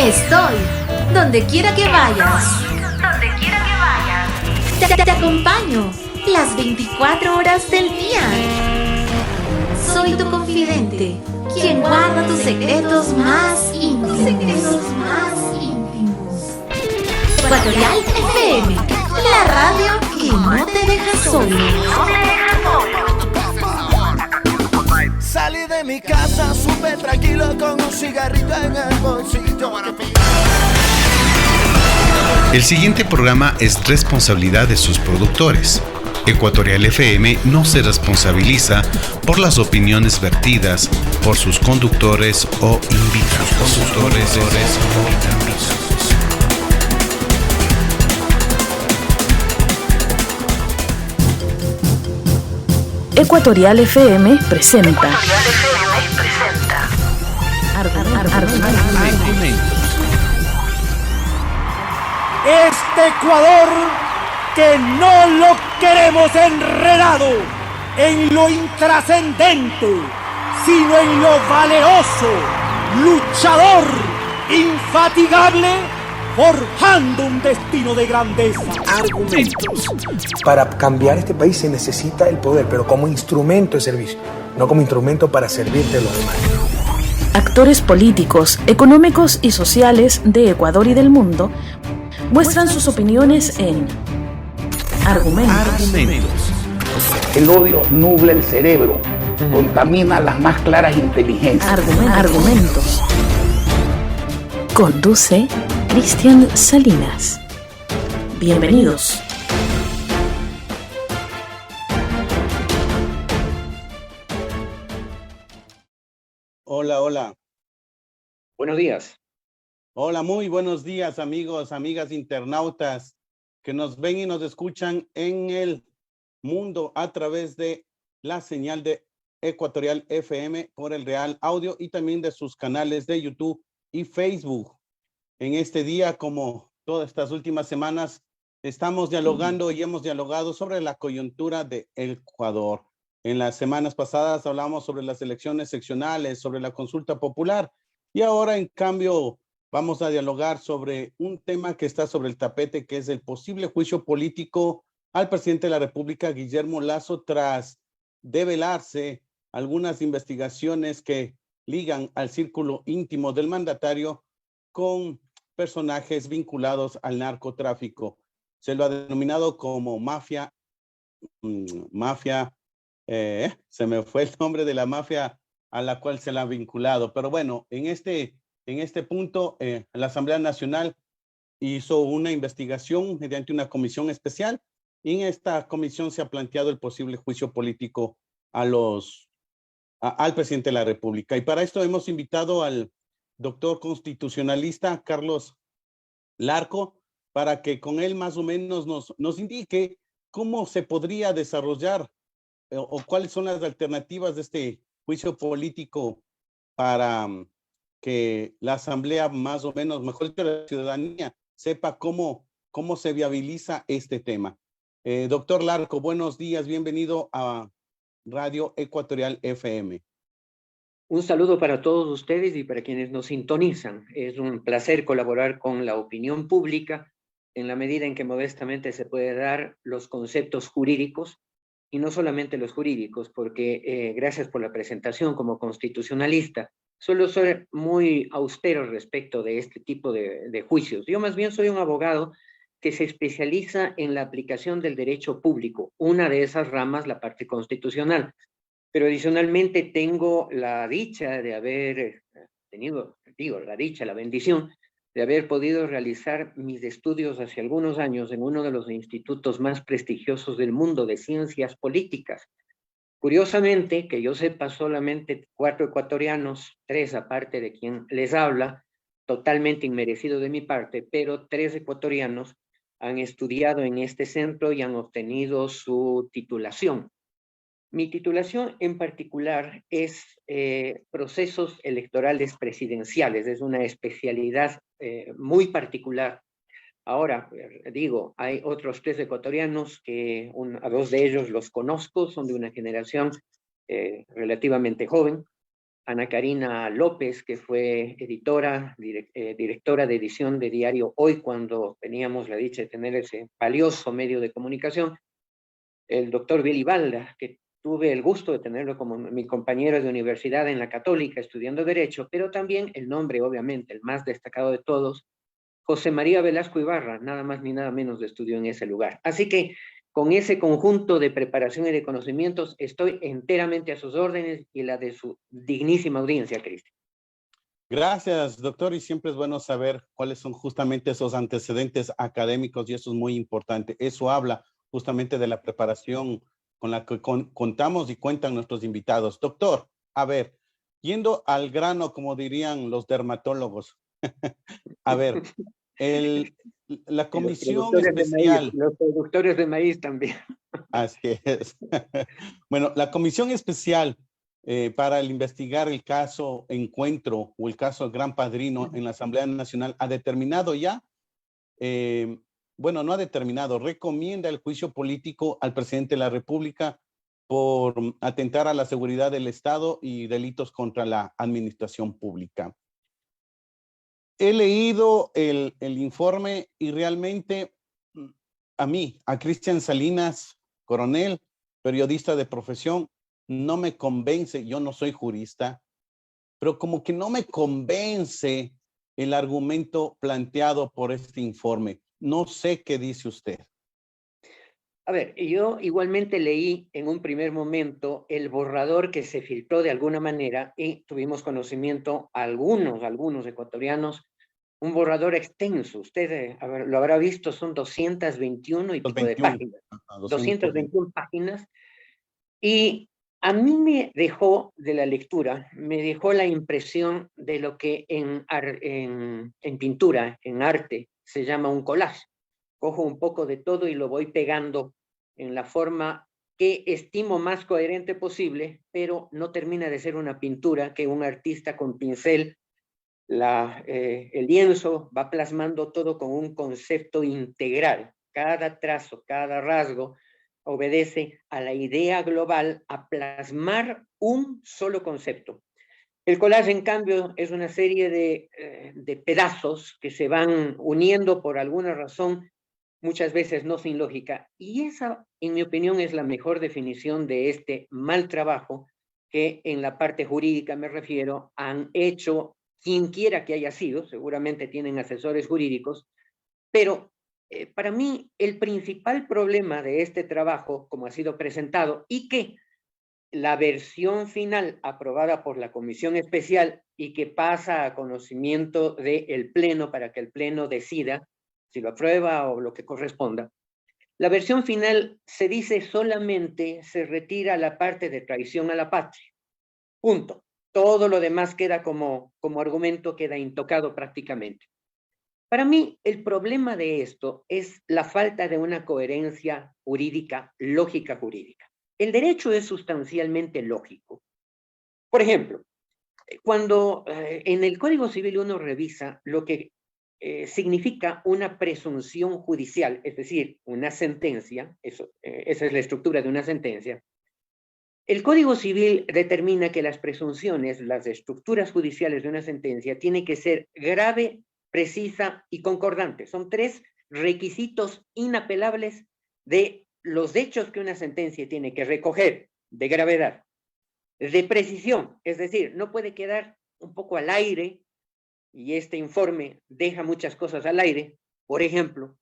Estoy donde quiera que vayas. Te acompaño las 24 horas del día. Soy tu confidente, quien guarda tus secretos más íntimos. Ecuatorial FM, la radio que no te deja solo. Salí de mi casa súper tranquilo con un cigarrito en el bolsillo. El siguiente programa es responsabilidad de sus productores. Ecuatorial FM no se responsabiliza por las opiniones vertidas por sus conductores o invitados. Ecuatorial FM presenta. Este Ecuador que no lo queremos enredado en lo intrascendente, sino en lo valeroso, luchador, infatigable, forjando un destino de grandeza. Argumentos. Para cambiar este país se necesita el poder, pero como instrumento de servicio, no como instrumento para servirte a los demás. Actores políticos, económicos y sociales de Ecuador y del mundo muestran sus opiniones en Argumentos. El odio nubla el cerebro, contamina las más claras inteligencias. Argumentos. Conduce Cristian Salinas. Bienvenidos. Hola. Buenos días. Hola, muy buenos días, amigos, amigas internautas que nos ven y nos escuchan en el mundo a través de la señal de Ecuatorial FM por el Real Audio y también de sus canales de YouTube y Facebook. En este día, como todas estas últimas semanas, estamos dialogando y hemos dialogado sobre la coyuntura de Ecuador. En las semanas pasadas hablamos sobre las elecciones seccionales, sobre la consulta popular y ahora, en cambio, vamos a dialogar sobre un tema que está sobre el tapete, que es el posible juicio político al presidente de la República, Guillermo Lasso, tras develarse algunas investigaciones que ligan al círculo íntimo del mandatario con personajes vinculados al narcotráfico. Se lo ha denominado como se me fue el nombre de la mafia a la cual se la ha vinculado. Pero bueno, en este punto, la Asamblea Nacional hizo una investigación mediante una comisión especial y en esta comisión se ha planteado el posible juicio político al presidente de la República. Y para esto hemos invitado al doctor constitucionalista Carlos Larco para que con él más o menos nos indique cómo se podría desarrollar o cuáles son las alternativas de este juicio político para que la Asamblea más o menos, mejor dicho, la ciudadanía sepa cómo se viabiliza este tema. Doctor Larco, buenos días, bienvenido a Radio Ecuatorial FM. Un saludo para todos ustedes y para quienes nos sintonizan. Es un placer colaborar con la opinión pública en la medida en que modestamente se puede dar los conceptos jurídicos y no solamente los jurídicos, porque gracias por la presentación como constitucionalista. Suelo ser muy austero respecto de este tipo de juicios. Yo más bien soy un abogado que se especializa en la aplicación del derecho público, una de esas ramas, la parte constitucional. Pero adicionalmente tengo la dicha de haber tenido, la bendición de haber podido realizar mis estudios hace algunos años en uno de los institutos más prestigiosos del mundo de ciencias políticas. Curiosamente, que yo sepa, solamente 4 ecuatorianos, 3 aparte de quien les habla, totalmente inmerecido de mi parte, pero 3 ecuatorianos han estudiado en este centro y han obtenido su titulación. Mi titulación en particular es procesos electorales presidenciales, es una especialidad muy particular. Ahora, digo, hay otros 3 ecuatorianos que a 2 de ellos los conozco, son de una generación relativamente joven, Ana Karina López, que fue editora, directora de edición de Diario Hoy, cuando teníamos la dicha de tener ese valioso medio de comunicación, el doctor Billy Balda, que tuve el gusto de tenerlo como mi compañero de universidad en la Católica estudiando Derecho, pero también el nombre, obviamente, el más destacado de todos, José María Velasco Ibarra, nada más ni nada menos estudió en ese lugar. Así que con ese conjunto de preparación y de conocimientos estoy enteramente a sus órdenes y la de su dignísima audiencia, Cristian. Gracias, doctor, y siempre es bueno saber cuáles son justamente esos antecedentes académicos y eso es muy importante. Eso habla justamente de la preparación con la que contamos y cuentan nuestros invitados. Doctor, a ver, yendo al grano, como dirían los dermatólogos, a ver, la comisión especial. Los productores de maíz también. Así es. Bueno, la comisión especial para investigar el caso Encuentro o el caso Gran Padrino en la Asamblea Nacional ha determinado ya, bueno, no ha determinado, recomienda el juicio político al presidente de la República por atentar a la seguridad del Estado y delitos contra la administración pública. He leído el informe y realmente a Cristian Salinas, coronel, periodista de profesión, no me convence, yo no soy jurista, pero como que no me convence el argumento planteado por este informe. No sé qué dice usted. A ver, yo igualmente leí en un primer momento el borrador que se filtró de alguna manera y tuvimos conocimiento, algunos ecuatorianos, un borrador extenso. Usted lo habrá visto, son 221 y pico de páginas. 221 páginas. Y a mí me dejó, de la lectura, me dejó la impresión de lo que en pintura, en arte, se llama un collage. Cojo un poco de todo y lo voy pegando en la forma que estimo más coherente posible, pero no termina de ser una pintura que un artista con pincel, el lienzo va plasmando todo con un concepto integral. Cada trazo, cada rasgo obedece a la idea global, a plasmar un solo concepto. El collage, en cambio, es una serie de pedazos que se van uniendo por alguna razón, muchas veces no sin lógica. Y esa, en mi opinión, es la mejor definición de este mal trabajo que en la parte jurídica, me refiero, han hecho quien quiera que haya sido, seguramente tienen asesores jurídicos, pero para mí el principal problema de este trabajo, como ha sido presentado, y que la versión final aprobada por la comisión especial y que pasa a conocimiento del Pleno para que el Pleno decida si lo aprueba o lo que corresponda. La versión final se dice solamente se retira la parte de traición a la patria. Punto. Todo lo demás queda como argumento, queda intocado prácticamente. Para mí, el problema de esto es la falta de una coherencia jurídica, lógica jurídica. El derecho es sustancialmente lógico. Por ejemplo, cuando en el Código Civil uno revisa lo que significa una presunción judicial, es decir, una sentencia, esa es la estructura de una sentencia, el Código Civil determina que las presunciones, las estructuras judiciales de una sentencia, tienen que ser grave, precisa y concordante. Son tres requisitos inapelables de los hechos que una sentencia tiene que recoger, de gravedad, de precisión, es decir, no puede quedar un poco al aire, y este informe deja muchas cosas al aire. Por ejemplo,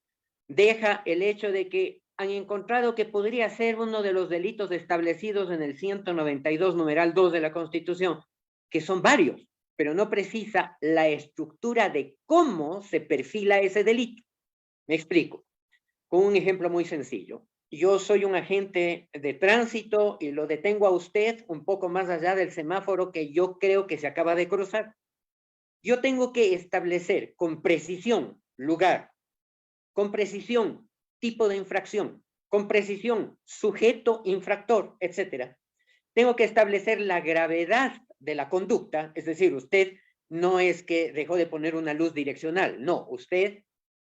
deja el hecho de que han encontrado que podría ser uno de los delitos establecidos en el 192, numeral 2 de la Constitución, que son varios, pero no precisa la estructura de cómo se perfila ese delito. Me explico, con un ejemplo muy sencillo. Yo soy un agente de tránsito y lo detengo a usted un poco más allá del semáforo que yo creo que se acaba de cruzar. Yo tengo que establecer con precisión lugar, con precisión tipo de infracción, con precisión sujeto, infractor, etc. Tengo que establecer la gravedad de la conducta, es decir, usted no es que dejó de poner una luz direccional, no, usted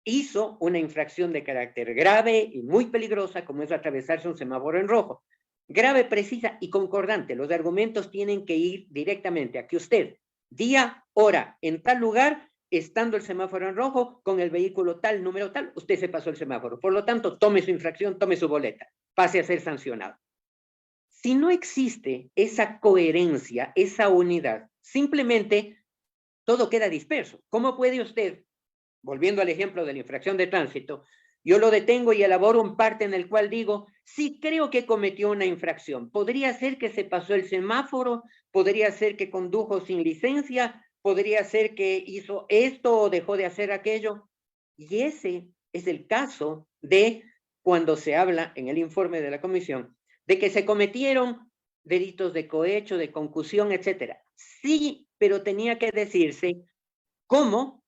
hizo una infracción de carácter grave y muy peligrosa, como es atravesarse un semáforo en rojo. grave, precisa y concordante. Los argumentos tienen que ir directamente a que usted, día, hora, en tal lugar, estando el semáforo en rojo, con el vehículo tal, número tal, usted se pasó el semáforo. Por lo tanto, tome su infracción, tome su boleta, pase a ser sancionado. Si no existe esa coherencia, esa unidad, simplemente todo queda disperso. ¿Cómo puede usted, volviendo al ejemplo de la infracción de tránsito, yo lo detengo y elaboro un parte en el cual digo, sí creo que cometió una infracción. Podría ser que se pasó el semáforo, podría ser que condujo sin licencia, podría ser que hizo esto o dejó de hacer aquello. Y ese es el caso de cuando se habla en el informe de la comisión de que se cometieron delitos de cohecho, de concusión, etcétera. Sí, pero tenía que decirse cómo,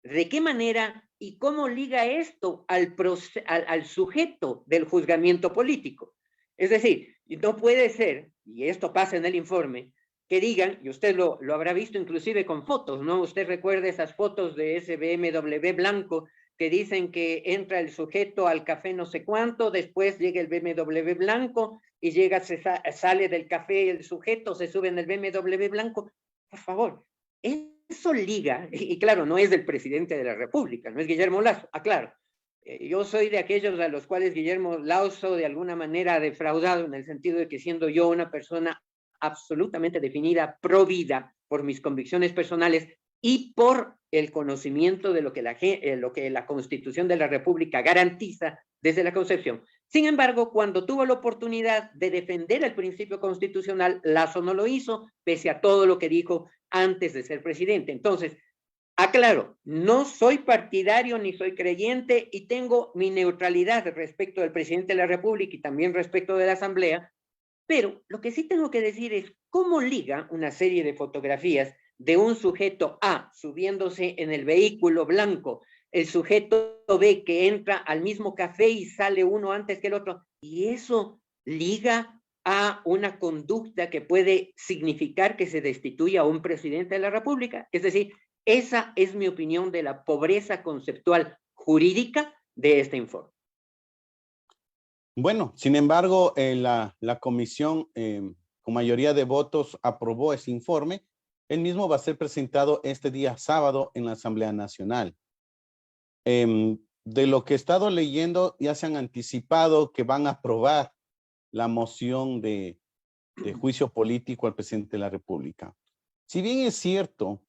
de qué manera y cómo liga esto al sujeto del juzgamiento político. Es decir, no puede ser, y esto pasa en el informe, que digan, y usted lo habrá visto inclusive con fotos, ¿no? Usted recuerda esas fotos de ese BMW blanco que dicen que entra el sujeto al café no sé cuánto, después llega el BMW blanco y sale del café el sujeto, se sube en el BMW blanco. Por favor, eso liga, y claro, no es del presidente de la República, no es Guillermo Lasso, claro. Yo soy de aquellos a los cuales Guillermo Lasso de alguna manera ha defraudado, en el sentido de que siendo yo una persona absolutamente definida pro vida por mis convicciones personales y por el conocimiento de lo que la Constitución de la República garantiza desde la concepción. Sin embargo, cuando tuvo la oportunidad de defender el principio constitucional, Lasso no lo hizo, pese a todo lo que dijo antes de ser presidente. Entonces, aclaro, no soy partidario ni soy creyente y tengo mi neutralidad respecto del presidente de la República y también respecto de la Asamblea, pero lo que sí tengo que decir es cómo liga una serie de fotografías de un sujeto A subiéndose en el vehículo blanco, el sujeto B que entra al mismo café y sale uno antes que el otro, y eso liga a una conducta que puede significar que se destituya a un presidente de la República. Es decir, esa es mi opinión de la pobreza conceptual jurídica de este informe. Bueno, sin embargo, la comisión con mayoría de votos aprobó ese informe. El mismo va a ser presentado este día sábado en la Asamblea Nacional. De lo que he estado leyendo, ya se han anticipado que van a aprobar la moción de juicio político al presidente de la República. Si bien es cierto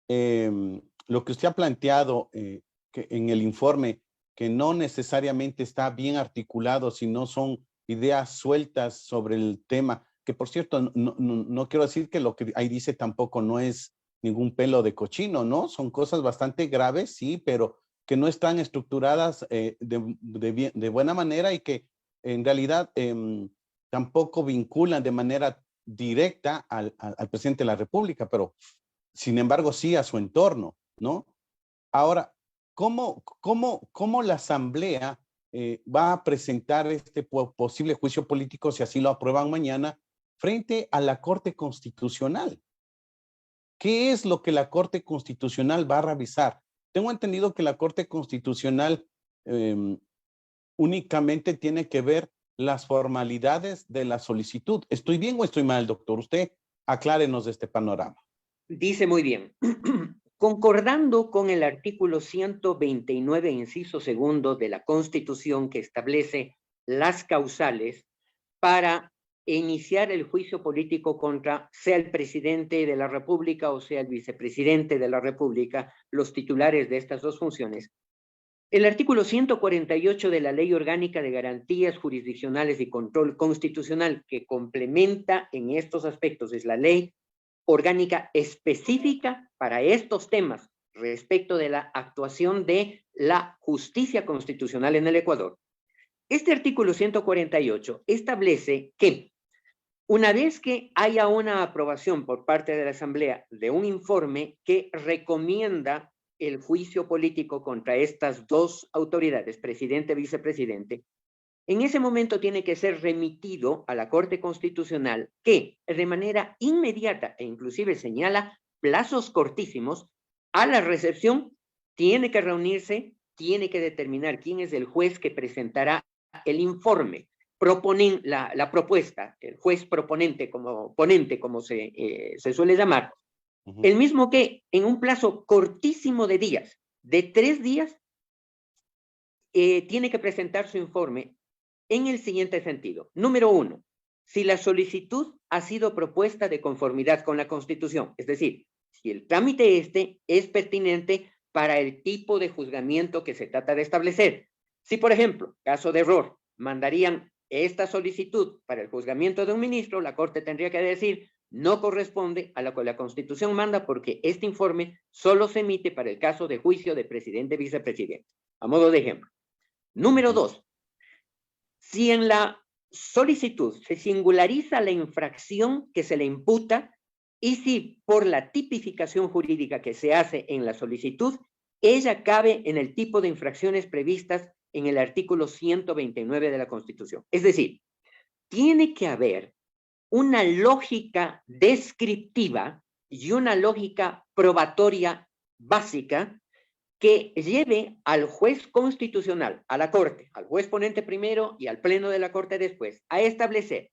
lo que usted ha planteado que en el informe, que no necesariamente está bien articulado, sino son ideas sueltas sobre el tema, que por cierto, no quiero decir que lo que ahí dice tampoco no es ningún pelo de cochino, ¿no? Son cosas bastante graves, sí, pero que no están estructuradas de buena manera y que en realidad tampoco vinculan de manera directa al presidente de la República, pero sin embargo sí a su entorno, ¿no? Ahora, ¿cómo la Asamblea va a presentar este posible juicio político, si así lo aprueban mañana, frente a la Corte Constitucional? ¿Qué es lo que la Corte Constitucional va a revisar? Tengo entendido que la Corte Constitucional únicamente tiene que ver las formalidades de la solicitud. ¿Estoy bien o estoy mal, doctor? Usted aclárenos de este panorama. Dice muy bien. Concordando con el artículo 129, inciso segundo de la Constitución, que establece las causales para iniciar el juicio político contra sea el presidente de la República o sea el vicepresidente de la República, los titulares de estas dos funciones. El artículo 148 de la Ley Orgánica de Garantías Jurisdiccionales y Control Constitucional, que complementa en estos aspectos, es la ley orgánica específica para estos temas respecto de la actuación de la justicia constitucional en el Ecuador. Este artículo 148 establece que una vez que haya una aprobación por parte de la Asamblea de un informe que recomienda el juicio político contra estas dos autoridades, presidente y vicepresidente, en ese momento tiene que ser remitido a la Corte Constitucional, que de manera inmediata e inclusive señala plazos cortísimos a la recepción, tiene que reunirse, tiene que determinar quién es el juez que presentará el informe. la propuesta, el juez proponente como ponente, como se suele llamar, el mismo que en un plazo cortísimo de días, de 3 días, tiene que presentar su informe en el siguiente sentido. Número 1, si la solicitud ha sido propuesta de conformidad con la Constitución, es decir, si el trámite es pertinente para el tipo de juzgamiento que se trata de establecer. Si, por ejemplo, caso de error, mandarían esta solicitud para el juzgamiento de un ministro, la Corte tendría que decir, no corresponde a lo que la Constitución manda porque este informe solo se emite para el caso de juicio de presidente, vicepresidente. A modo de ejemplo. Número 2, si en la solicitud se singulariza la infracción que se le imputa y si por la tipificación jurídica que se hace en la solicitud, ella cabe en el tipo de infracciones previstas en el artículo 129 de la Constitución. Es decir, tiene que haber una lógica descriptiva y una lógica probatoria básica que lleve al juez constitucional, a la Corte, al juez ponente primero y al Pleno de la Corte después, a establecer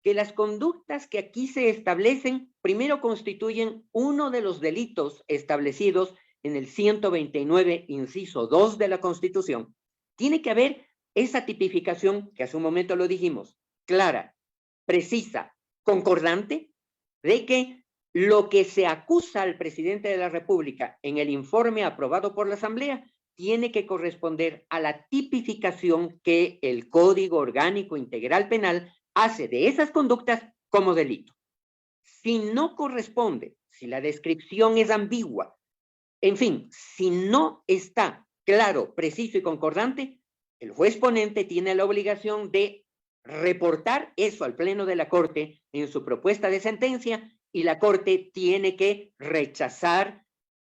que las conductas que aquí se establecen primero constituyen uno de los delitos establecidos en el 129, inciso 2 de la Constitución. Tiene que haber esa tipificación, que hace un momento lo dijimos, clara, precisa, concordante, de que lo que se acusa al presidente de la República en el informe aprobado por la Asamblea tiene que corresponder a la tipificación que el Código Orgánico Integral Penal hace de esas conductas como delito. Si no corresponde, si la descripción es ambigua, en fin, si no está claro, preciso y concordante, el juez ponente tiene la obligación de reportar eso al Pleno de la Corte en su propuesta de sentencia y la Corte tiene que rechazar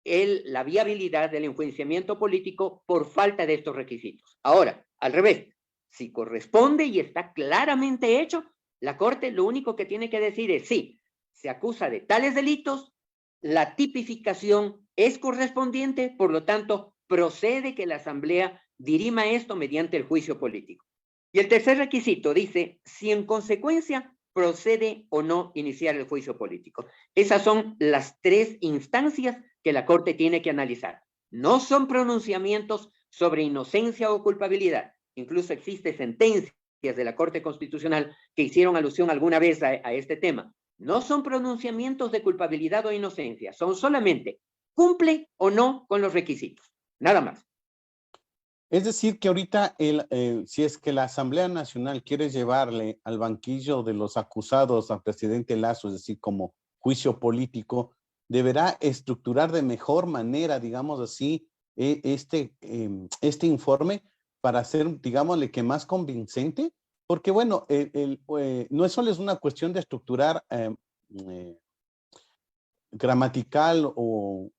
la viabilidad del enjuiciamiento político por falta de estos requisitos. Ahora, al revés, si corresponde y está claramente hecho, la Corte lo único que tiene que decir es sí, se acusa de tales delitos, la tipificación es correspondiente, por lo tanto, procede que la Asamblea dirima esto mediante el juicio político. Y el tercer requisito dice, si en consecuencia procede o no iniciar el juicio político. Esas son las 3 instancias que la Corte tiene que analizar. No son pronunciamientos sobre inocencia o culpabilidad. Incluso existen sentencias de la Corte Constitucional que hicieron alusión alguna vez a este tema. No son pronunciamientos de culpabilidad o inocencia, son solamente cumple o no con los requisitos. Nada más. Es decir, que ahorita, si es que la Asamblea Nacional quiere llevarle al banquillo de los acusados al presidente Lazo, es decir, como juicio político, deberá estructurar de mejor manera, digamos así, este informe para hacer, digámosle, que más convincente, porque bueno, no solo es una cuestión de estructurar gramatical o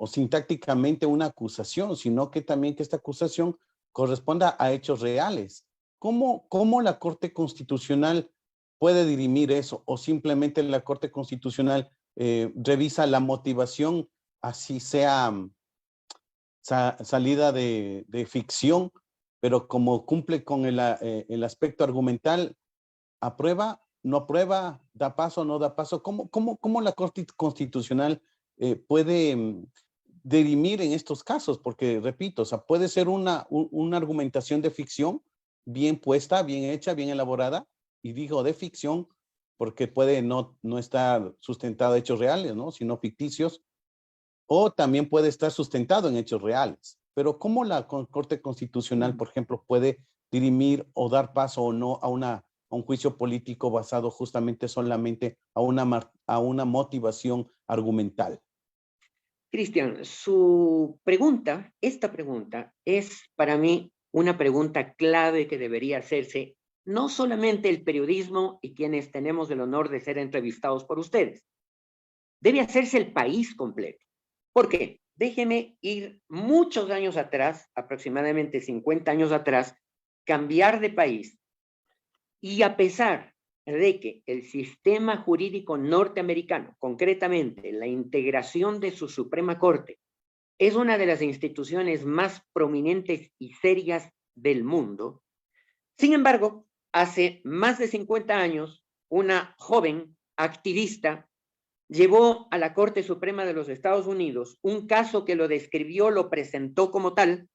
sintácticamente una acusación, sino que también que esta acusación corresponda a hechos reales. ¿Cómo la Corte Constitucional puede dirimir eso? ¿O simplemente la Corte Constitucional revisa la motivación, así sea salida de ficción, pero como cumple con el aspecto argumental, aprueba, no aprueba, da paso, no da paso? ¿Cómo la Corte Constitucional puede dirimir en estos casos? Porque, repito, o sea, puede ser una argumentación de ficción bien puesta, bien hecha, bien elaborada, y digo de ficción porque puede no estar sustentado en hechos reales, ¿no? Sino ficticios, o también puede estar sustentado en hechos reales. Pero ¿cómo la Corte Constitucional, por ejemplo, puede dirimir o dar paso o no a un juicio político basado justamente solamente a una motivación argumental? Cristian, esta pregunta es para mí una pregunta clave que debería hacerse no solamente el periodismo y quienes tenemos el honor de ser entrevistados por ustedes. Debe hacerse el país completo. ¿Por qué? Déjeme ir muchos años atrás, aproximadamente 50 años atrás, cambiar de país. Y a pesar de que el sistema jurídico norteamericano, concretamente la integración de su Suprema Corte, es una de las instituciones más prominentes y serias del mundo, sin embargo, hace más de 50 años, una joven activista llevó a la Corte Suprema de los Estados Unidos un caso que lo describió, lo presentó como tal.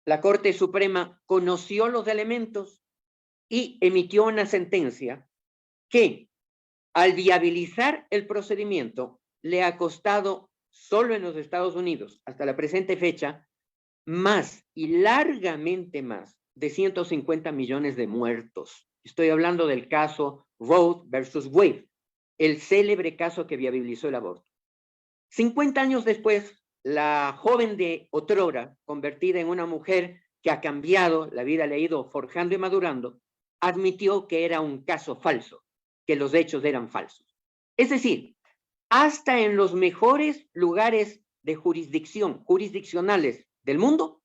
La Corte Suprema conoció los elementos y emitió una sentencia que, al viabilizar el procedimiento, le ha costado solo en los Estados Unidos, hasta la presente fecha, más y largamente más de 150 millones de muertos. Estoy hablando del caso Roe versus Wade, el célebre caso que viabilizó el aborto. 50 años después, la joven de otrora, convertida en una mujer que ha cambiado, la vida le ha ido forjando y madurando, admitió que era un caso falso, que los hechos eran falsos. Es decir, hasta en los mejores lugares de jurisdiccionales del mundo,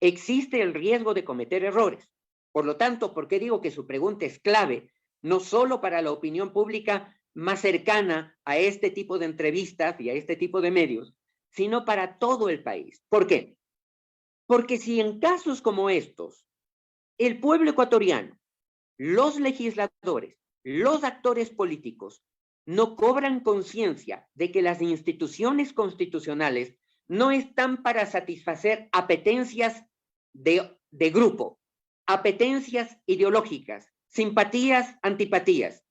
existe el riesgo de cometer errores. Por lo tanto, ¿por qué digo que su pregunta es clave? No solo para la opinión pública más cercana a este tipo de entrevistas y a este tipo de medios, sino para todo el país. ¿Por qué? Porque si en casos como estos, el pueblo ecuatoriano, los legisladores, los actores políticos, no cobran conciencia de que las instituciones constitucionales no están para satisfacer apetencias de grupo, apetencias ideológicas, simpatías, antipatías.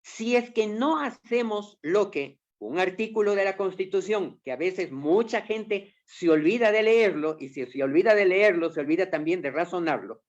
Si es que no hacemos lo que un artículo de la Constitución, que a veces mucha gente se olvida de leerlo, y si se olvida de leerlo, se olvida también de razonarlo,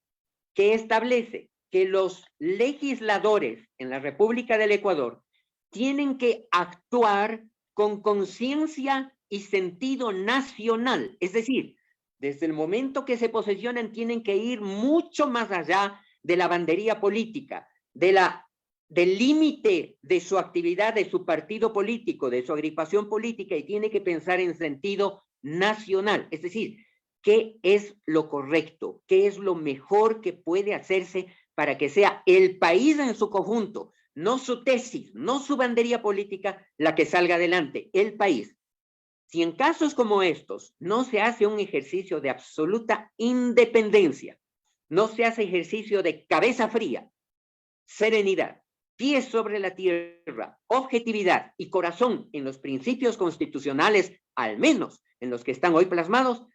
que establece que los legisladores en la República del Ecuador tienen que actuar con conciencia y sentido nacional. Es decir, desde el momento que se posesionan tienen que ir mucho más allá de la bandería política, del límite de su actividad, de su partido político, de su agrupación política, y tiene que pensar en sentido nacional. Es decir, ¿qué es lo correcto? ¿Qué es lo mejor que puede hacerse para que sea el país en su conjunto, no su tesis, no su bandería política, la que salga adelante, el país? Si en casos como estos no se hace un ejercicio de absoluta independencia, no se hace ejercicio de cabeza fría, serenidad, pies sobre la tierra, objetividad y corazón en los principios constitucionales, al menos en los que están hoy plasmados,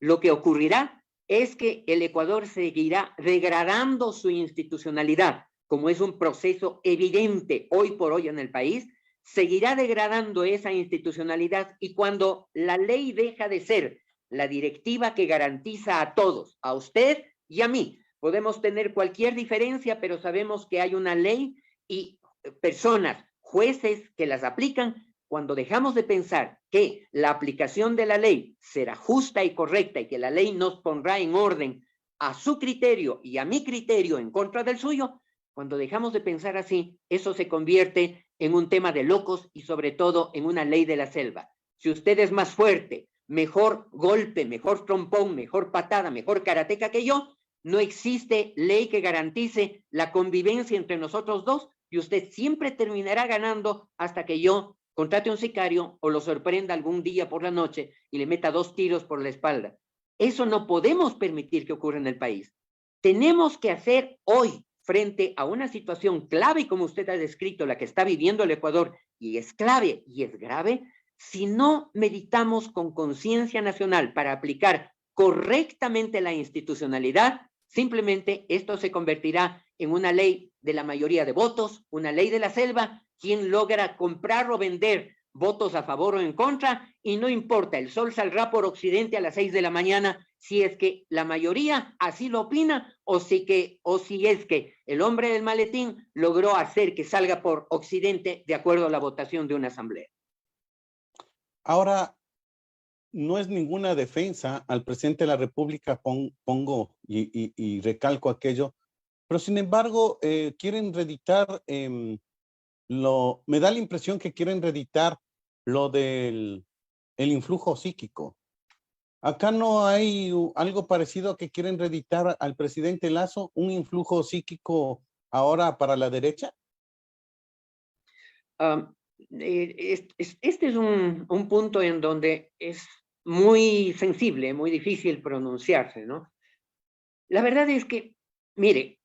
lo que ocurrirá es que el Ecuador seguirá degradando su institucionalidad, como es un proceso evidente hoy por hoy en el país, seguirá degradando esa institucionalidad, y cuando la ley deja de ser la directiva que garantiza a todos, a usted y a mí, podemos tener cualquier diferencia, pero sabemos que hay una ley y personas, jueces que las aplican. Cuando dejamos de pensar que la aplicación de la ley será justa y correcta y que la ley nos pondrá en orden a su criterio y a mi criterio en contra del suyo, cuando dejamos de pensar así, eso se convierte en un tema de locos y sobre todo en una ley de la selva. Si usted es más fuerte, mejor golpe, mejor trompón, mejor patada, mejor karateca que yo, no existe ley que garantice la convivencia entre nosotros dos, y usted siempre terminará ganando hasta que yo contrate un sicario o lo sorprenda algún día por la noche y le meta 2 tiros por la espalda. Eso no podemos permitir que ocurra en el país. Tenemos que hacer hoy, frente a una situación clave, como usted ha descrito, la que está viviendo el Ecuador, y es clave y es grave, si no meditamos con conciencia nacional para aplicar correctamente la institucionalidad, simplemente esto se convertirá en una ley de la mayoría de votos, una ley de la selva. Quien logra comprar o vender votos a favor o en contra, y no importa, el sol saldrá por occidente a las 6 de la mañana si es que la mayoría así lo opina, o si es que el hombre del maletín logró hacer que salga por occidente de acuerdo a la votación de una asamblea. Ahora, no es ninguna defensa al presidente de la República, pongo y recalco aquello, pero sin embargo quieren reeditar, me da la impresión que quieren reeditar lo del influjo psíquico. ¿Acá no hay algo parecido a que quieren reeditar al presidente Lazo, un influjo psíquico ahora para la derecha? Este es un punto en donde es muy sensible, muy difícil pronunciarse, ¿no? La verdad es que, mire,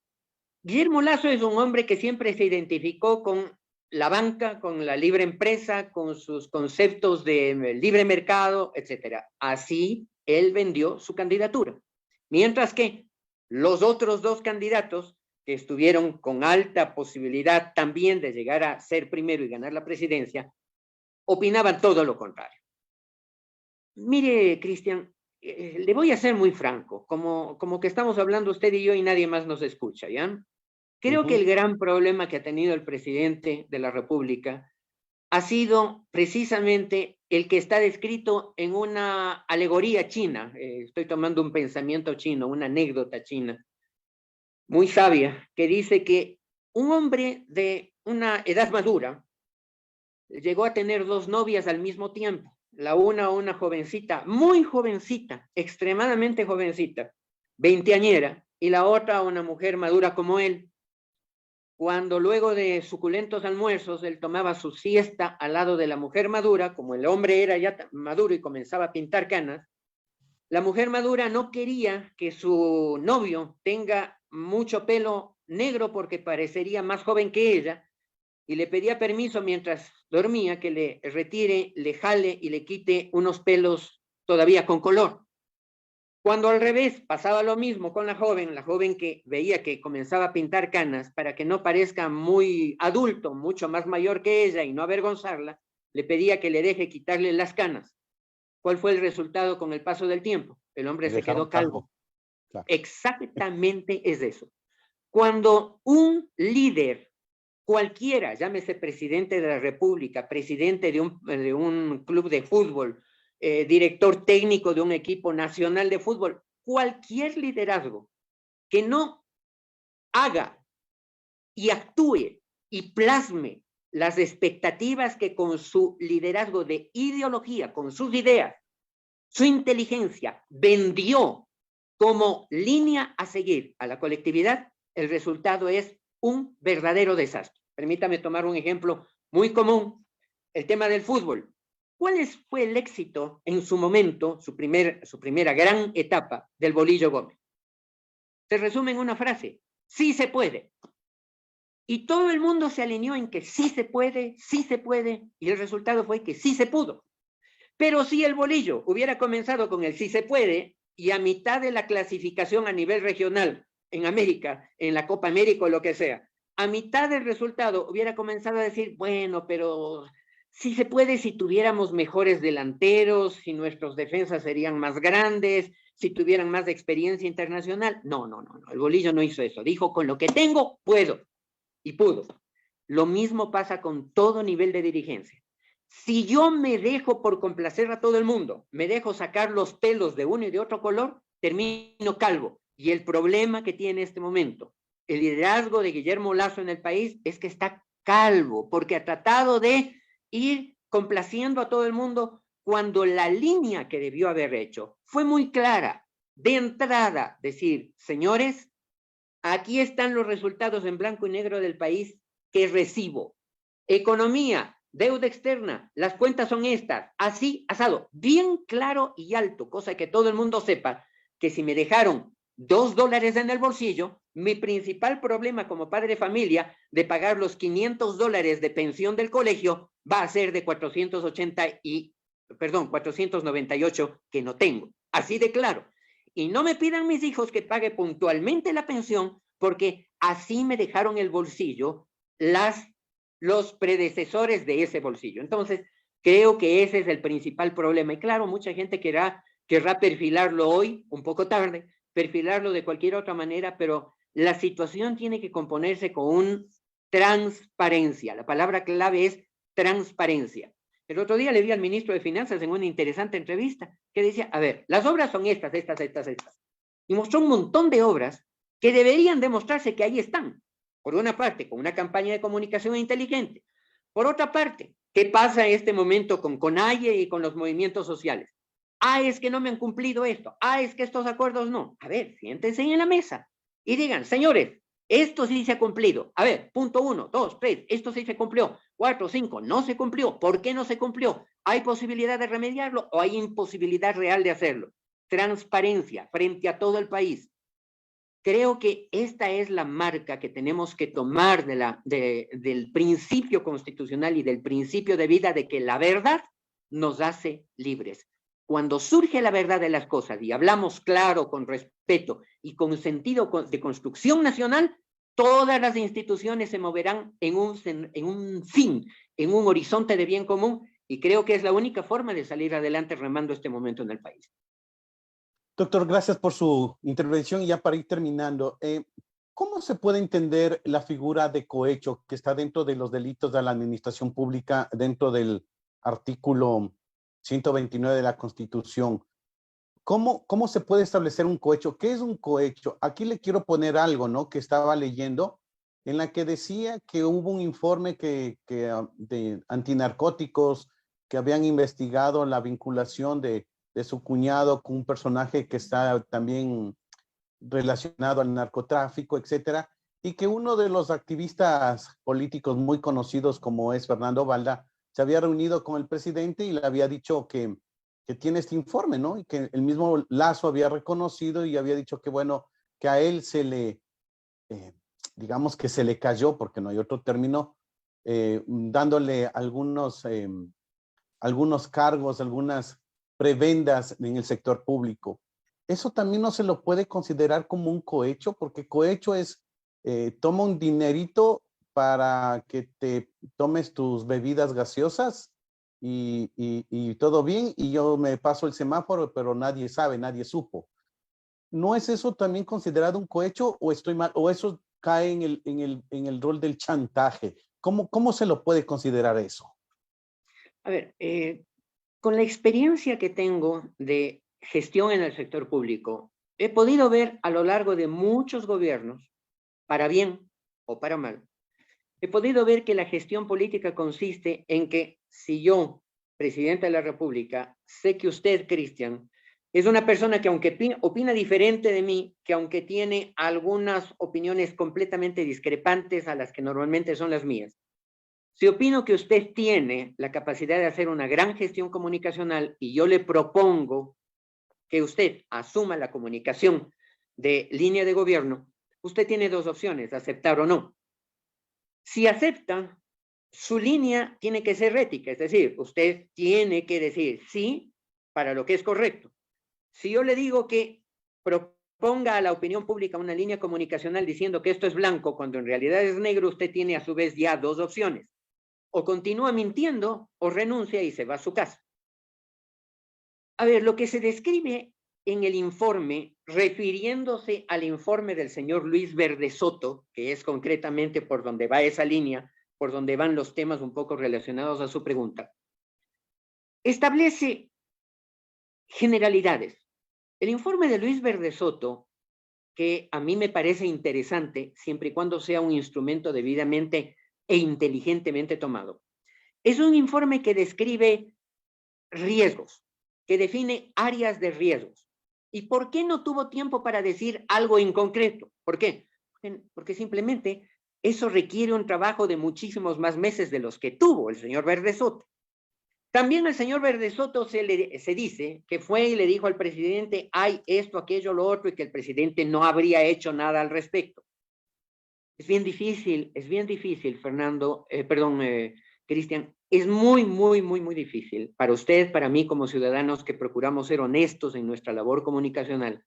Guillermo Lasso es un hombre que siempre se identificó con la banca, con la libre empresa, con sus conceptos de libre mercado, etc. Así él vendió su candidatura. Mientras que los otros dos candidatos que estuvieron con alta posibilidad también de llegar a ser primero y ganar la presidencia, opinaban todo lo contrario. Mire, Cristian, le voy a ser muy franco, como que estamos hablando usted y yo y nadie más nos escucha, ¿ya? Creo que el gran problema que ha tenido el presidente de la República ha sido precisamente el que está descrito en una alegoría china. Estoy tomando un pensamiento chino, una anécdota china, muy sabia, que dice que un hombre de una edad madura llegó a tener dos novias al mismo tiempo. La una jovencita, muy jovencita, extremadamente jovencita, veinteañera, y la otra una mujer madura como él. Cuando luego de suculentos almuerzos él tomaba su siesta al lado de la mujer madura, como el hombre era ya maduro y comenzaba a pintar canas, la mujer madura no quería que su novio tenga mucho pelo negro porque parecería más joven que ella, y le pedía permiso mientras dormía que le retire, le jale y le quite unos pelos todavía con color. Cuando al revés pasaba lo mismo con la joven que veía que comenzaba a pintar canas para que no parezca muy adulto, mucho más mayor que ella y no avergonzarla, le pedía que le deje quitarle las canas. ¿Cuál fue el resultado con el paso del tiempo? El hombre se quedó calvo. Claro. Exactamente es eso. Cuando un líder cualquiera, llámese presidente de la República, presidente de un club de fútbol, director técnico de un equipo nacional de fútbol, cualquier liderazgo que no haga y actúe y plasme las expectativas que con su liderazgo de ideología, con sus ideas, su inteligencia, vendió como línea a seguir a la colectividad, el resultado es un verdadero desastre. Permítame tomar un ejemplo muy común, el tema del fútbol. ¿Cuál fue el éxito en su momento, su primera gran etapa del Bolillo Gómez? Se resume en una frase: sí se puede. Y todo el mundo se alineó en que sí se puede, y el resultado fue que sí se pudo. Pero si el Bolillo hubiera comenzado con el sí se puede, y a mitad de la clasificación a nivel regional, en América, en la Copa América o lo que sea, a mitad del resultado hubiera comenzado a decir, bueno, pero sí se puede si tuviéramos mejores delanteros, si nuestros defensas serían más grandes, si tuvieran más experiencia internacional. No, el Bolillo no hizo eso. Dijo, con lo que tengo, puedo. Y pudo. Lo mismo pasa con todo nivel de dirigencia. Si yo me dejo por complacer a todo el mundo, me dejo sacar los pelos de uno y de otro color, termino calvo. Y el problema que tiene en este momento el liderazgo de Guillermo Lasso en el país es que está calvo, porque ha tratado de ir complaciendo a todo el mundo cuando la línea que debió haber hecho fue muy clara. De entrada, decir, señores, aquí están los resultados en blanco y negro del país que recibo. Economía, deuda externa, las cuentas son estas, así, asado, bien claro y alto, cosa que todo el mundo sepa que si me dejaron $2 en el bolsillo, mi principal problema como padre de familia de pagar los $500 de pensión del colegio va a ser de 498 que no tengo. Así de claro. Y no me pidan mis hijos que pague puntualmente la pensión porque así me dejaron el bolsillo los predecesores de ese bolsillo. Entonces, creo que ese es el principal problema. Y claro, mucha gente querrá perfilarlo hoy, un poco tarde, perfilarlo de cualquier otra manera, pero la situación tiene que componerse con transparencia. La palabra clave es transparencia. El otro día le vi al ministro de Finanzas en una interesante entrevista que decía, a ver, las obras son estas. Y mostró un montón de obras que deberían demostrarse que ahí están. Por una parte, con una campaña de comunicación inteligente. Por otra parte, ¿qué pasa en este momento con CONAIE y con los movimientos sociales? Es que no me han cumplido esto. Es que estos acuerdos no. A ver, siéntense en la mesa y digan, señores, esto sí se ha cumplido. A ver, punto 1, 2, 3, esto sí se cumplió. 4, 5, no se cumplió. ¿Por qué no se cumplió? ¿Hay posibilidad de remediarlo o hay imposibilidad real de hacerlo? Transparencia frente a todo el país. Creo que esta es la marca que tenemos que tomar del principio constitucional y del principio de vida de que la verdad nos hace libres. Cuando surge la verdad de las cosas y hablamos claro, con respeto y con sentido de construcción nacional, todas las instituciones se moverán en un fin, en un horizonte de bien común, y creo que es la única forma de salir adelante remando este momento en el país. Doctor, gracias por su intervención. Y ya para ir terminando, ¿cómo se puede entender la figura de cohecho que está dentro de los delitos de la administración pública, dentro del artículo 129 de la Constitución? ¿Cómo se puede establecer un cohecho? ¿Qué es un cohecho? Aquí le quiero poner algo, ¿no? Que estaba leyendo, en la que decía que hubo un informe de antinarcóticos que habían investigado la vinculación de su cuñado con un personaje que está también relacionado al narcotráfico, etcétera, y que uno de los activistas políticos muy conocidos, como es Fernando Valda, se había reunido con el presidente y le había dicho que tiene este informe, ¿no? Y que el mismo Lazo había reconocido y había dicho que, bueno, que a él se le, digamos que se le cayó, porque no hay otro término, dándole algunos cargos, algunas prebendas en el sector público. Eso también no se lo puede considerar como un cohecho, porque cohecho es, toma un dinerito para que te tomes tus bebidas gaseosas y todo bien, y yo me paso el semáforo, pero nadie sabe, nadie supo. ¿No es eso también considerado un cohecho, o estoy mal, o eso cae en el rol del chantaje? ¿Cómo se lo puede considerar eso? A ver, con la experiencia que tengo de gestión en el sector público, he podido ver a lo largo de muchos gobiernos, para bien o para mal, he podido ver que la gestión política consiste en que si yo, presidente de la República, sé que usted, Cristian, es una persona que aunque opina diferente de mí, que aunque tiene algunas opiniones completamente discrepantes a las que normalmente son las mías, si opino que usted tiene la capacidad de hacer una gran gestión comunicacional y yo le propongo que usted asuma la comunicación de línea de gobierno, usted tiene dos opciones, aceptar o no. Si acepta, su línea tiene que ser ética, es decir, usted tiene que decir sí para lo que es correcto. Si yo le digo que proponga a la opinión pública una línea comunicacional diciendo que esto es blanco cuando en realidad es negro, usted tiene a su vez ya dos opciones. O continúa mintiendo o renuncia y se va a su casa. A ver, lo que se describe en el informe, refiriéndose al informe del señor Luis Verde Soto, que es concretamente por donde va esa línea, por donde van los temas un poco relacionados a su pregunta, establece generalidades. El informe de Luis Verde Soto, que a mí me parece interesante, siempre y cuando sea un instrumento debidamente e inteligentemente tomado, es un informe que describe riesgos, que define áreas de riesgos. ¿Y por qué no tuvo tiempo para decir algo en concreto? ¿Por qué? Porque simplemente eso requiere un trabajo de muchísimos más meses de los que tuvo el señor Verde Soto. También el señor Verde Soto se dice que fue y le dijo al presidente, hay esto, aquello, lo otro, y que el presidente no habría hecho nada al respecto. Es bien difícil, Cristian, es muy difícil para usted, para mí como ciudadanos que procuramos ser honestos en nuestra labor comunicacional,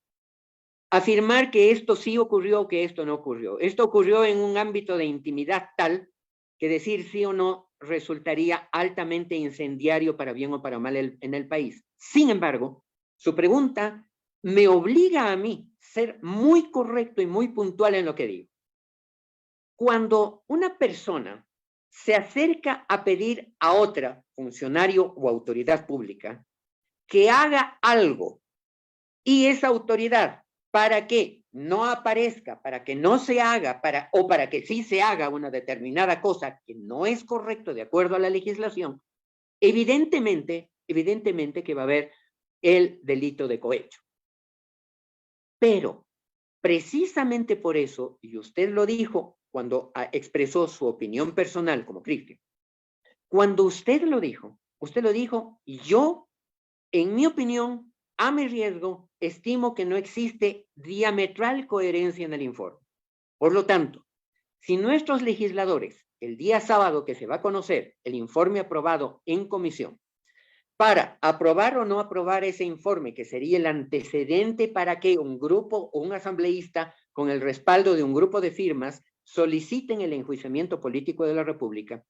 afirmar que esto sí ocurrió o que esto no ocurrió. Esto ocurrió en un ámbito de intimidad tal que decir sí o no resultaría altamente incendiario para bien o para mal en el país. Sin embargo, su pregunta me obliga a mí a ser muy correcto y muy puntual en lo que digo. Cuando una persona se acerca a pedir a otra, funcionario o autoridad pública, que haga algo, y esa autoridad, para que no aparezca, para que no se haga, o para que sí se haga una determinada cosa que no es correcto de acuerdo a la legislación, evidentemente que va a haber el delito de cohecho. Pero, precisamente por eso, y usted lo dijo cuando expresó su opinión personal como Cristian, cuando usted lo dijo, yo, en mi opinión, a mi riesgo, estimo que no existe diametral coherencia en el informe. Por lo tanto, si nuestros legisladores, el día sábado que se va a conocer el informe aprobado en comisión, para aprobar o no aprobar ese informe, que sería el antecedente para que un grupo o un asambleísta, con el respaldo de un grupo de firmas, soliciten el enjuiciamiento político de la República,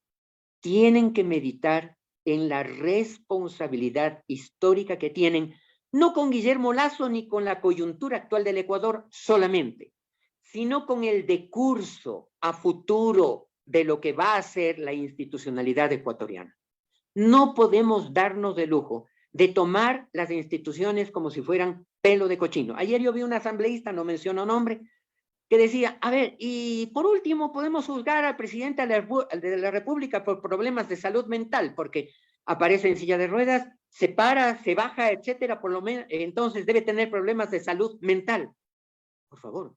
tienen que meditar en la responsabilidad histórica que tienen, no con Guillermo Lasso ni con la coyuntura actual del Ecuador solamente, sino con el decurso a futuro de lo que va a ser la institucionalidad ecuatoriana. No podemos darnos de lujo de tomar las instituciones como si fueran pelo de cochino. Ayer yo vi un asambleísta, no menciono nombre, que decía, a ver, y por último podemos juzgar al presidente de la República por problemas de salud mental, porque aparece en silla de ruedas, se para, se baja, etcétera, por lo menos, entonces debe tener problemas de salud mental. Por favor,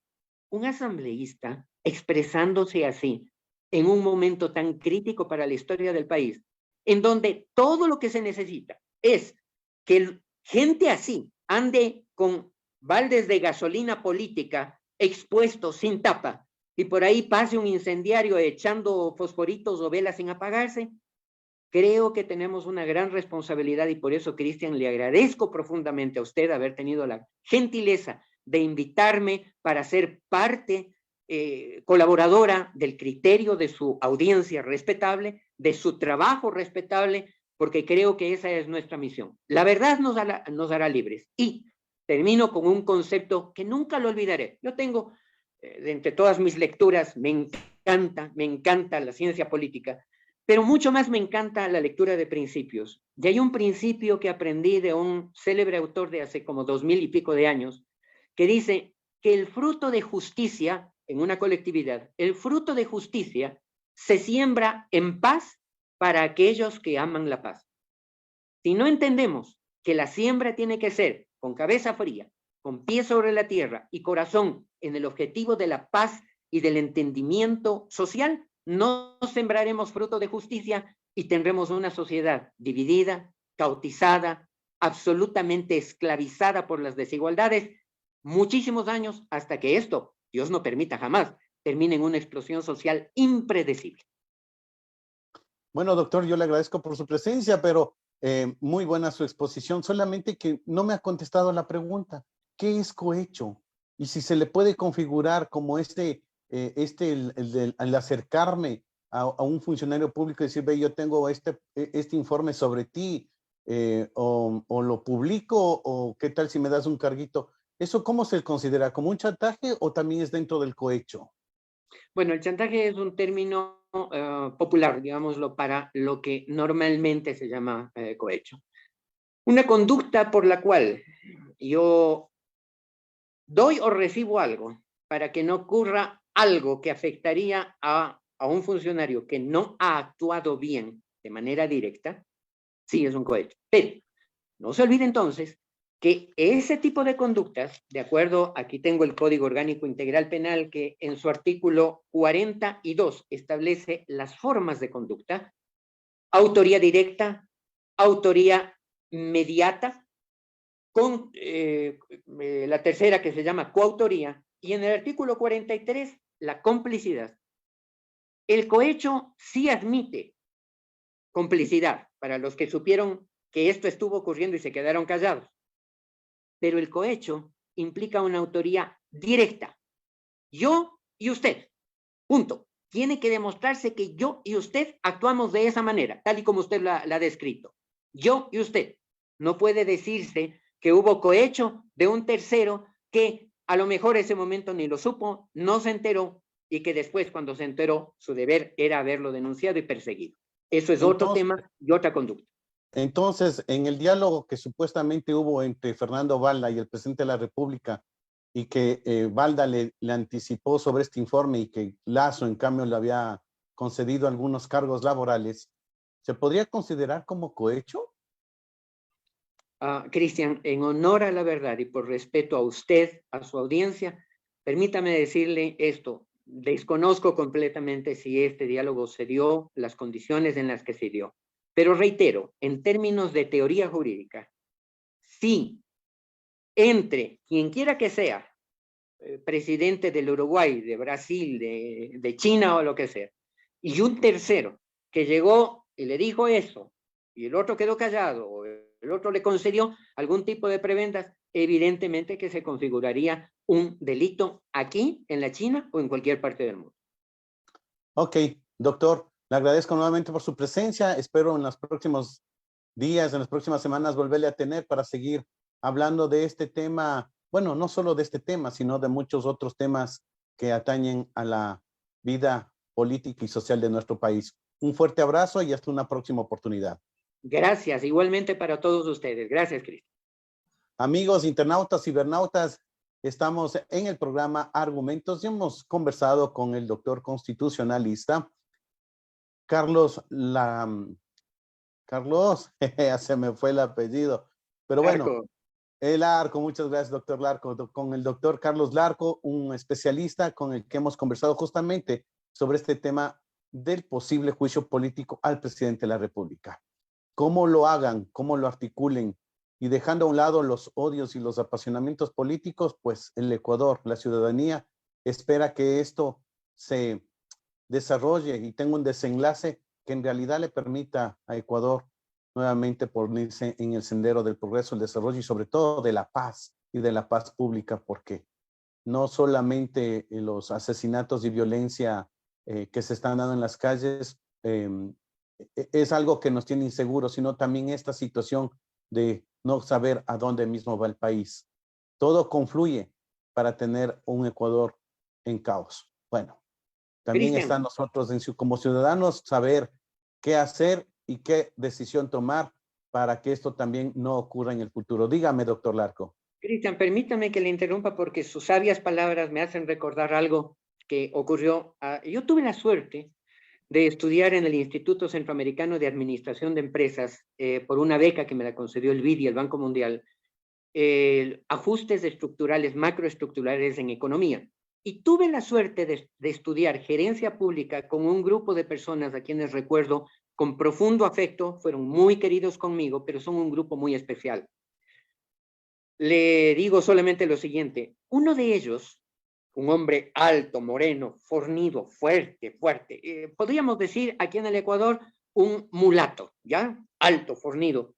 un asambleísta expresándose así en un momento tan crítico para la historia del país, en donde todo lo que se necesita es que gente así ande con baldes de gasolina política expuestos sin tapa y por ahí pase un incendiario echando fosforitos o velas sin apagarse. Creo que tenemos una gran responsabilidad y por eso, Cristian, le agradezco profundamente a usted haber tenido la gentileza de invitarme para ser parte colaboradora del criterio de su audiencia respetable, de su trabajo respetable, porque creo que esa es nuestra misión. La verdad nos hará libres. Y termino con un concepto que nunca lo olvidaré. Yo tengo, de entre todas mis lecturas, me encanta la ciencia política, pero mucho más me encanta la lectura de principios. Y hay un principio que aprendí de un célebre autor de hace como 2000 y pico de años, que dice que el fruto de justicia en una colectividad, el fruto de justicia se siembra en paz para aquellos que aman la paz. Si no entendemos que la siembra tiene que ser con cabeza fría, con pies sobre la tierra y corazón en el objetivo de la paz y del entendimiento social, no sembraremos fruto de justicia y tendremos una sociedad dividida, caotizada, absolutamente esclavizada por las desigualdades, muchísimos años hasta que esto, Dios no permita jamás, termine en una explosión social impredecible. Bueno, doctor, yo le agradezco por su presencia, pero muy buena su exposición, solamente que no me ha contestado la pregunta. ¿Qué es cohecho? Y si se le puede configurar como el acercarme a un funcionario público y decir, ve, yo tengo este informe sobre ti, o lo publico, o qué tal si me das un carguito. ¿Eso cómo se considera? ¿Como un chantaje o también es dentro del cohecho? Bueno, el chantaje es un término popular, digámoslo, para lo que normalmente se llama cohecho. Una conducta por la cual yo doy o recibo algo para que no ocurra algo que afectaría a un funcionario que no ha actuado bien de manera directa, sí es un cohecho. Pero no se olvide entonces que ese tipo de conductas, de acuerdo, aquí tengo el Código Orgánico Integral Penal, que en su artículo 42 establece las formas de conducta: autoría directa, autoría mediata, con la tercera que se llama coautoría, y en el artículo 43, la complicidad. El cohecho sí admite complicidad para los que supieron que esto estuvo ocurriendo y se quedaron callados. Pero el cohecho implica una autoría directa. Yo y usted, punto. Tiene que demostrarse que yo y usted actuamos de esa manera, tal y como usted la ha descrito. Yo y usted. No puede decirse que hubo cohecho de un tercero que a lo mejor ese momento ni lo supo, no se enteró, y que después, cuando se enteró, su deber era haberlo denunciado y perseguido. Eso es otro tema y otra conducta. Entonces, en el diálogo que supuestamente hubo entre Fernando Balda y el presidente de la República, y que Balda le anticipó sobre este informe y que Lasso, en cambio, le había concedido algunos cargos laborales, ¿se podría considerar como cohecho? Cristian, en honor a la verdad y por respeto a usted, a su audiencia, permítame decirle esto. Desconozco completamente si este diálogo se dio, las condiciones en las que se dio. Pero reitero, en términos de teoría jurídica, sí entre quien quiera que sea, presidente del Uruguay, de Brasil, de China o lo que sea, y un tercero que llegó y le dijo eso, y el otro quedó callado, o el otro le concedió algún tipo de prebendas, evidentemente que se configuraría un delito aquí, en la China o en cualquier parte del mundo. Ok, doctor, le agradezco nuevamente por su presencia. Espero en los próximos días, en las próximas semanas, volverle a tener para seguir hablando de este tema. Bueno, no solo de este tema, sino de muchos otros temas que atañen a la vida política y social de nuestro país. Un fuerte abrazo y hasta una próxima oportunidad. Gracias, igualmente para todos ustedes. Gracias, Cristian. Amigos internautas, cibernautas, estamos en el programa Argumentos y hemos conversado con el doctor constitucionalista Carlos, ya se me fue el apellido, pero bueno, Larco. el Larco, muchas gracias, doctor Larco, con el doctor Carlos Larco, un especialista con el que hemos conversado justamente sobre este tema del posible juicio político al presidente de la República. Cómo lo hagan, cómo lo articulen, y dejando a un lado los odios y los apasionamientos políticos, pues el Ecuador, la ciudadanía, espera que esto se desarrolle y tenga un desenlace que en realidad le permita a Ecuador nuevamente ponerse en el sendero del progreso, el desarrollo y sobre todo de la paz y de la paz pública, porque no solamente los asesinatos y violencia que se están dando en las calles es algo que nos tiene inseguros, sino también esta situación de no saber a dónde mismo va el país. Todo confluye para tener un Ecuador en caos. Bueno, también está en nosotros como ciudadanos saber qué hacer y qué decisión tomar para que esto también no ocurra en el futuro. Dígame, doctor Larco. Cristian, permítame que le interrumpa porque sus sabias palabras me hacen recordar algo que ocurrió. Yo tuve la suerte de estudiar en el Instituto Centroamericano de Administración de Empresas por una beca que me la concedió el BID y el Banco Mundial, ajustes estructurales, macroestructurales en economía. Y tuve la suerte de estudiar gerencia pública con un grupo de personas a quienes recuerdo con profundo afecto, fueron muy queridos conmigo, pero son un grupo muy especial. Le digo solamente lo siguiente, uno de ellos, un hombre alto, moreno, fornido, fuerte, podríamos decir aquí en el Ecuador un mulato, ¿ya? Alto, fornido.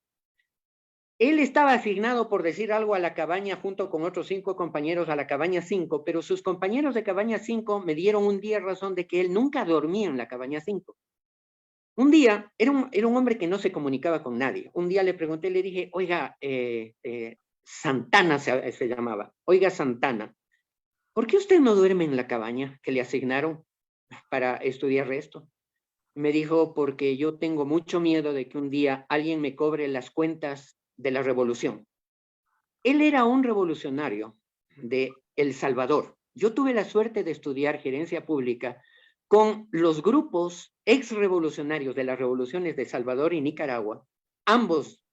Él estaba asignado, por decir algo, a la cabaña junto con otros 5 compañeros a la cabaña 5, pero sus compañeros de cabaña 5 me dieron un día razón de que él nunca dormía en la cabaña 5. Un día, era un hombre que no se comunicaba con nadie. Un día le pregunté, le dije, oiga, Santana se llamaba, oiga Santana, ¿por qué usted no duerme en la cabaña que le asignaron para estudiar esto? Me dijo, porque yo tengo mucho miedo de que un día alguien me cobre las cuentas de la revolución. Él era un revolucionario de El Salvador. Yo tuve la suerte de estudiar gerencia pública con los grupos ex-revolucionarios de las revoluciones de Salvador y Nicaragua, ambos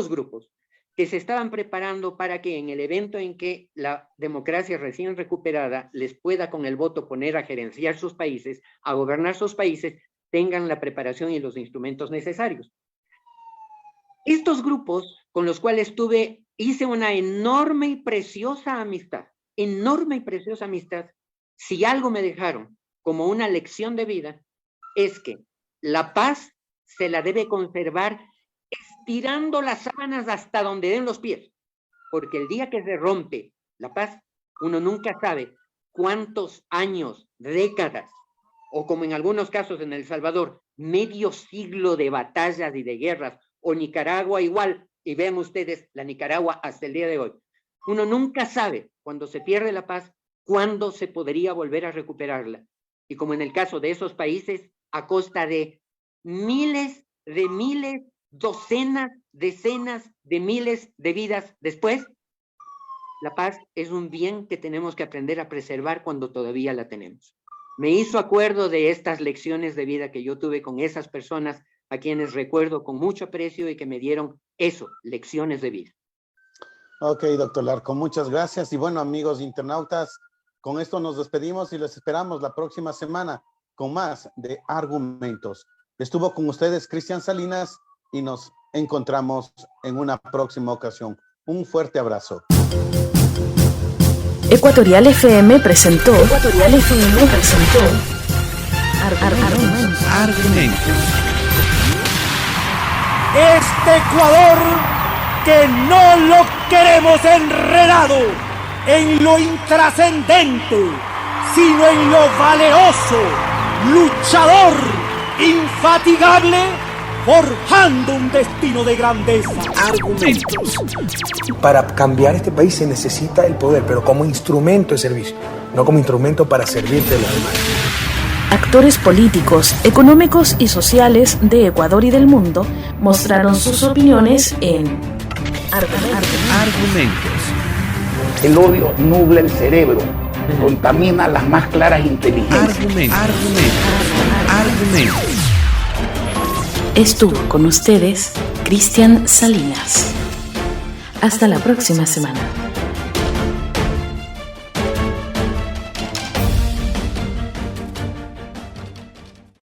grupos, que se estaban preparando para que en el evento en que la democracia recién recuperada les pueda con el voto poner a gerenciar sus países, a gobernar sus países, tengan la preparación y los instrumentos necesarios. Estos grupos con los cuales hice una enorme y preciosa amistad, si algo me dejaron como una lección de vida, es que la paz se la debe conservar estirando las sábanas hasta donde den los pies, porque el día que se rompe la paz, uno nunca sabe cuántos años, décadas, o como en algunos casos en El Salvador, medio siglo de batallas y de guerras, o Nicaragua igual, y vean ustedes la Nicaragua hasta el día de hoy. Uno nunca sabe cuando se pierde la paz, cuándo se podría volver a recuperarla. Y como en el caso de esos países, a costa de miles, docenas, decenas de miles de vidas después, la paz es un bien que tenemos que aprender a preservar cuando todavía la tenemos. Me hizo acuerdo de estas lecciones de vida que yo tuve con esas personas a quienes recuerdo con mucho aprecio y que me dieron eso, lecciones de vida. Ok, doctor Larco, muchas gracias. Y bueno, amigos internautas, con esto nos despedimos y les esperamos la próxima semana con más de Argumentos. Estuvo con ustedes Cristian Salinas y nos encontramos en una próxima ocasión. Un fuerte abrazo. Ecuatorial FM presentó Argumentos. Este Ecuador que no lo queremos enredado en lo intrascendente, sino en lo valeroso, luchador, infatigable, forjando un destino de grandeza. Argumentos. Para cambiar este país se necesita el poder, pero como instrumento de servicio, no como instrumento para servirte de los demás. Actores políticos, económicos y sociales de Ecuador y del mundo mostraron sus opiniones en Argumentos. El odio nubla el cerebro, contamina las más claras inteligencias. Argumentos. Estuvo con ustedes Cristian Salinas. Hasta la próxima semana.